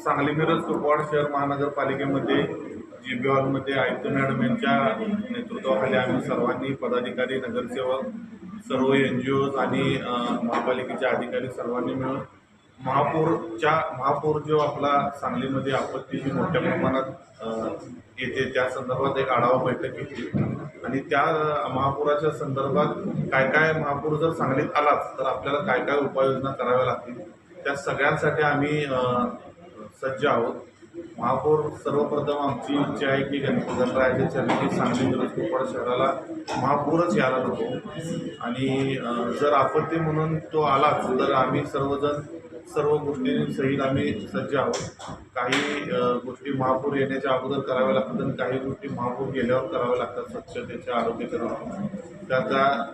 सांगली मिरज कुपवाड शहर महानगरपालिकेमध्ये जी.बी. हॉलमध्ये आयुक्त मॅडम यांच्या नेतृत्वाखाली आम्ही सर्वांनी पदाधिकारी, नगरसेवक, सर्व NGOज आणि महापालिकेचे अधिकारी सर्वांनी मिळून महापूर जो आपला सांगलीमध्ये आपत्ती जी मोठ्या प्रमाणात येते त्या संदर्भात एक आढावा बैठक घेतली आणि त्या महापुराच्या संदर्भात काय महापूर जर सांगलीत आलाच तर आपल्याला काय उपाययोजना कराव्या लागतील त्या सगळ्यांसाठी आम्ही सज्ज आहोत. महापौर सर्वप्रथम आमची इच्छा आहे की गणरायाच्या चरणी सांगली मिरज कुपवाड शहराला महापूरच यायला नको आणि जर आपत्ती म्हणून तो आलाच तर आम्ही सर्व गोष्टींसहित आम्ही सज्ज आहोत. काही गोष्टी महापूर येण्याच्या अगोदर कराव्या लागतात आणि काही गोष्टी महापूर गेल्यावर कराव्या लागतात. स्वच्छतेच्या, आरोग्याच्या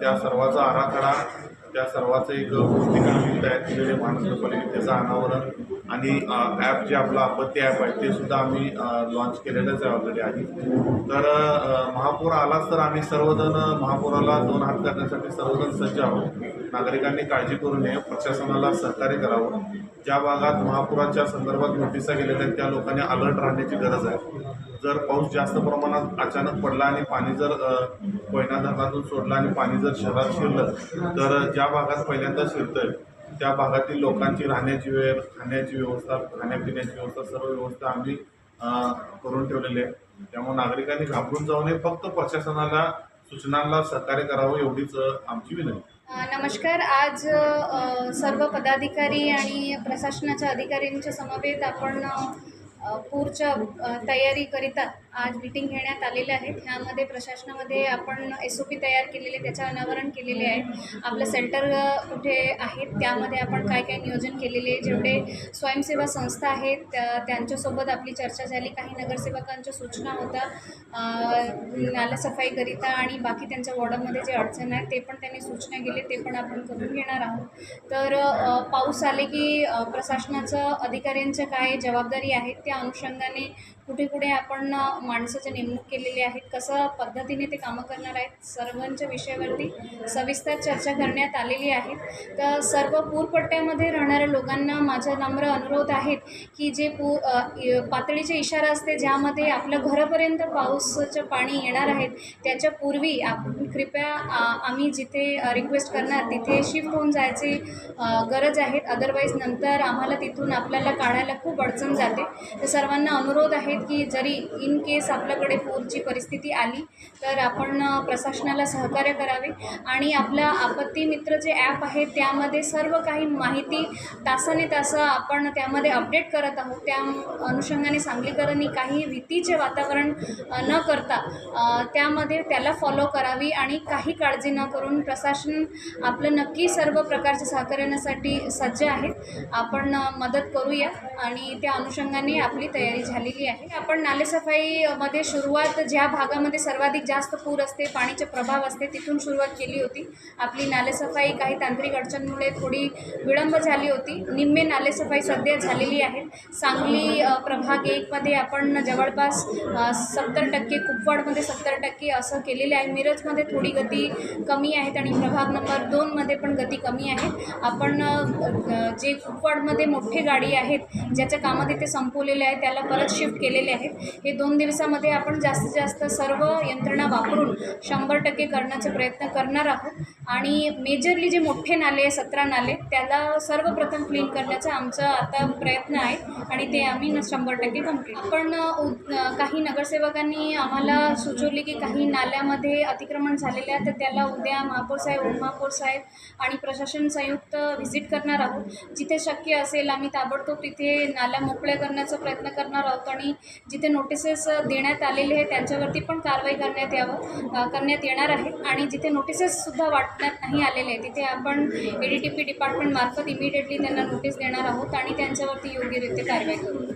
त्या सर्वाचा आराखडा, त्या सर्वाचं एक पुस्तिका आम्ही तयार केलेले महानगरपालिकेत त्याचं अनावरण आणि ॲप जे आपलं आपत्ती ॲप आहे ते सुद्धा आम्ही लॉन्च केलेलंच आहे ऑलरेडी आधी. तर महापूर आलाच तर आम्ही सर्वजण महापुराला दोन हात करण्यासाठी सर्वजण सज्ज आहोत. नागरिकांनी काळजी करू नये, प्रशासनाला सहकार्य करावं. ज्या भागात महापुराच्या संदर्भात नोटिसा गेलेल्या आहेत त्या लोकांनी अलर्ट राहण्याची गरज आहे. जर पाऊस जास्त प्रमाणात अचानक पडला आणि पाणी जर कोयना धरणातून सोडलं आणि पाणी जर शहरात शिरलं तर ज्या भागात पहिल्यांदा शिरतंय त्या भागातील लोकांची राहण्याची वेळ, खाण्याची व्यवस्था, खाण्यापिण्याची व्यवस्था, सर्व व्यवस्था आम्ही करून ठेवलेली आहे. त्यामुळे नागरिकांनी घाबरून जाऊ नये, फक्त प्रशासनाला सूचनांना सहकार्य करावं एवढीच आमची विनंती. नमस्कार. आज सर्व पदाधिकारी आणि प्रशासनाच्या अधिकाऱ्यांच्या समवेत आपण पूरच्या तयारीकरिता आज मीटिंग घेण्यात आलेलं आहे. ह्यामध्ये प्रशासनामध्ये आपण SOP तयार केलेले, त्याचं अनावरण केलेले आहे. आपलं सेंटर कुठे आहेत त्यामध्ये आपण काय नियोजन केलेले, जेवढे स्वयंसेवा संस्था आहेत त्यांच्यासोबत आपली चर्चा झाली. काही नगरसेवकांच्या सूचना होत्या नालासफाईकरिता आणि बाकी त्यांच्या वॉर्डामध्ये जे अडचण आहे ते पण त्यांनी सूचना केली, ते पण आपण करून घेणार आहोत. तर पाऊस आले की प्रशासनाचं अधिकाऱ्यांच्या काय जबाबदारी आहेत त्या अनुषंगाने कुठे आपण माणसाच्या नेमणूक केलेली आहेत, कसं पद्धतीने ते कामं करणार आहेत, सर्वांच्या विषयावरती सविस्तर चर्चा करण्यात आलेली आहे. तर सर्व पूरपट्ट्यामध्ये राहणाऱ्या लोकांना माझा नम्र अनुरोध आहे की जे पातळीचे इशारा असते ज्यामध्ये आपल्या घरापर्यंत पावसाचं पाणी येणार आहेत त्याच्या पूर्वी आपण कृपया आम्ही जिथे रिक्वेस्ट करणार तिथे शिफ्ट होऊन जायची गरज आहे. अदरवाईज नंतर आम्हाला तिथून आपल्याला काढायला खूप अडचण जाते. तर सर्वांना अनुरोध आहे की जरी इन केस आपल्याकडे पूरची परिस्थिती आली तर आपण प्रशासनाला सहकार्य करावे आणि आपला आपत्ती मित्र जे ॲप आहे त्यामध्ये सर्व काही माहिती तासाने तास आपण त्यामध्ये अपडेट करत आहोत. त्या अनुषंगाने सांगलीकरांनी काही भीतीचे वातावरण न करता त्यामध्ये त्याला फॉलो करावी आणि काही काळजी न करून प्रशासन आपलं नक्की सर्व प्रकारच्या सहकार्यासाठी सज्ज आहे. आपण मदत करूया आणि त्या अनुषंगाने आपली तयारी झालेली आहे. आपण नालेसफाईमध्ये सुरुवात ज्या भागामध्ये सर्वाधिक जास्त पूर असते, पाणीचे प्रभाव असते तिथून सुरुवात केली होती. आपली नालेसफाई काही तांत्रिक अडचणीमुळे थोडी विळंब झाली होती. निम्मे नालेसफाई सध्या झालेली आहे. सांगली प्रभाग 1मध्ये आपण जवळपास 70%, कुपवाडमध्ये 70% असं केलेले आहे. मिरजमध्ये थोडी गती कमी आहेत आणि प्रभाग नंबर 2मध्ये पण गती कमी आहे. आपण जे कुपवाडमध्ये मोठे गाडी आहेत ज्याच्या कामं तिथे संपवलेले आहे त्याला परत शिफ्ट केलेले आहेत. हे 2 दिवसामध्ये आपण जास्तीत जास्त सर्व यंत्रणा वापरून 100% करण्याचा प्रयत्न करणार आहोत आणि मेजरली जे मोठे नाले 17 नाले त्याला सर्वप्रथम क्लीन करण्याचा आमचा आता प्रयत्न आहे आणि ते आम्ही 100% कंप्लीट. आपण काही नगरसेवकांनी आम्हाला सुचवले की काही नाल्यामध्ये अतिक्रमण झालेले आहे तर त्याला उद्या महापौर साहेब, उपमहापौर साहेब आणि प्रशासन संयुक्त व्हिजिट करणार आहोत. जिथे शक्य असेल आम्ही ताबडतोब तिथे नाल्या मोकळ्या करण्याचा प्रयत्न करणार आहोत आणि जिथे नोटिसेस देण्यात आलेले आहेत त्यांच्यावरती पण कारवाई करण्यात येणार आहे आणि जिथे नोटिसेससुद्धा वाटण्यात नाही आलेले आहे तिथे आपण ADTP डिपार्टमेंटमार्फत इमिडिएटली त्यांना नोटीस देणार आहोत आणि त्यांच्यावरती योग्यरित्या कारवाई करू.